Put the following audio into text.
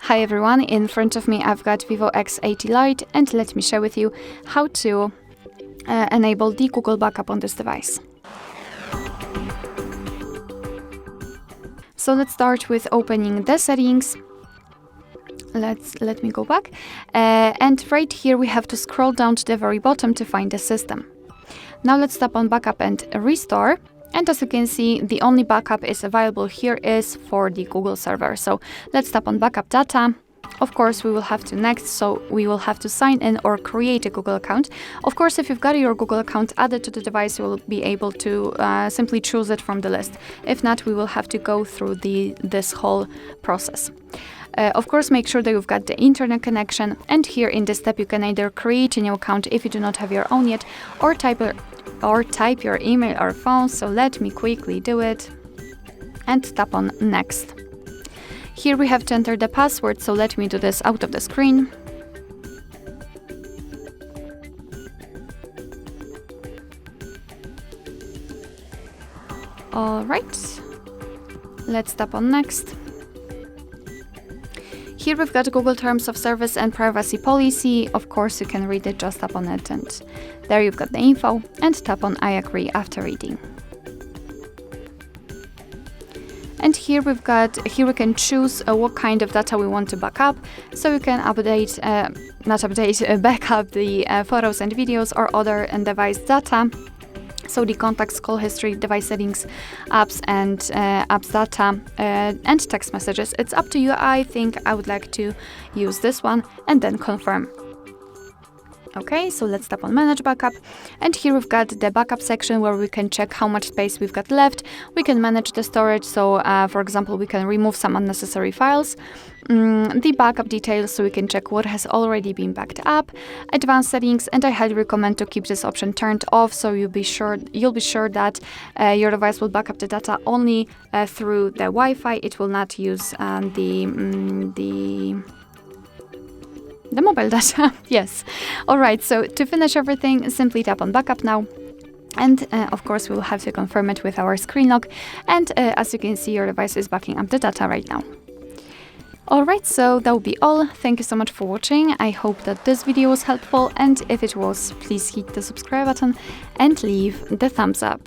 Hi everyone, in front of me I've got VIVO X80 Lite and let me share with you how to enable the Google backup on this device. So let's start with opening the settings. Let me go back. And right here we have to scroll down to the very bottom to find the system. Now let's tap on backup and restore. And as you can see, the only backup is available here is for the Google server. So let's tap on backup data. Of course, we will have to next, so we will have to sign in or create a Google account. Of course, if you've got your Google account added to the device, you will be able to simply choose it from the list. If not, we will have to go through this whole process. Of course, make sure that you've got the internet connection. And here in this step, you can either create a new account if you do not have your own yet, or type your email or phone. So let me quickly do it and tap on next. Here we have to enter the password, so let me do this out of the screen. All right, let's tap on next. Here we've got Google Terms of Service and Privacy Policy. Of course, you can read it, just tap on it, and there you've got the info, and tap on I agree after reading. And here we can choose what kind of data we want to back up. So you can back up the photos and videos or other device data. So the contacts, call history, device settings, apps and apps data and text messages. It's up to you. I think I would like to use this one and then confirm. Okay, so let's tap on Manage Backup. And here we've got the backup section where we can check how much space we've got left. We can manage the storage. So, for example, we can remove some unnecessary files. The backup details, so we can check what has already been backed up. Advanced settings, and I highly recommend to keep this option turned off, so you'll be sure that your device will back up the data only through the Wi-Fi. It will not use the mobile data. Yes. All right, so to finish everything, simply tap on backup now. And of course, we will have to confirm it with our screen lock. And as you can see, your device is backing up the data right now. All right, so that will be all. Thank you so much for watching. I hope that this video was helpful. And if it was, please hit the subscribe button and leave the thumbs up.